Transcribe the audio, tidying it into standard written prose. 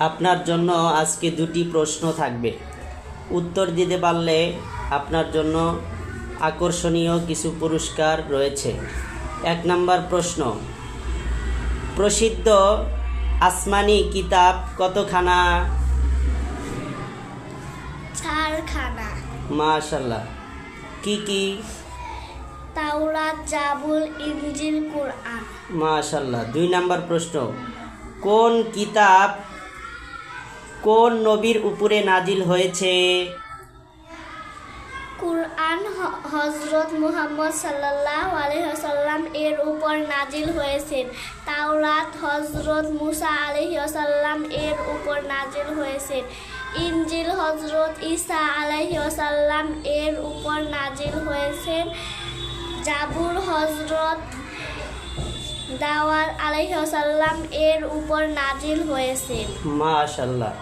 আপনার জন্য আজকে দুটি প্রশ্ন থাকবে। উত্তর দিতে পারলে আপনার জন্য আকর্ষণীয় কিছু পুরস্কার রয়েছে। 1 নম্বর প্রশ্ন, প্রসিদ্ধ আসমানি কিতাব কতখানা? 4খানা। মাশাআল্লাহ। কি কি? তাওরাত, জাবুর, ইনজিল, কুরআন। মাশাআল্লাহ। 2 নম্বর প্রশ্ন, কোন কিতাব কোন নবীর উপরে নাজিল হয়েছে? কুরআন হযরত মুহাম্মদ সাল্লাল্লাহু আলাইহি ওয়াসাল্লাম এর উপর নাজিল হয়েছে। তাওরাত হযরত মুসা আলাইহিস সালাম এর উপর নাজিল হয়েছে। ইনজিল হযরত ঈসা আলাইহিস সালাম এর উপর নাজিল হয়েছে। জাবুর হযরত দাউদ আলাইহিস সালাম এর উপর নাজিল হয়েছে। মাশাআল্লাহ।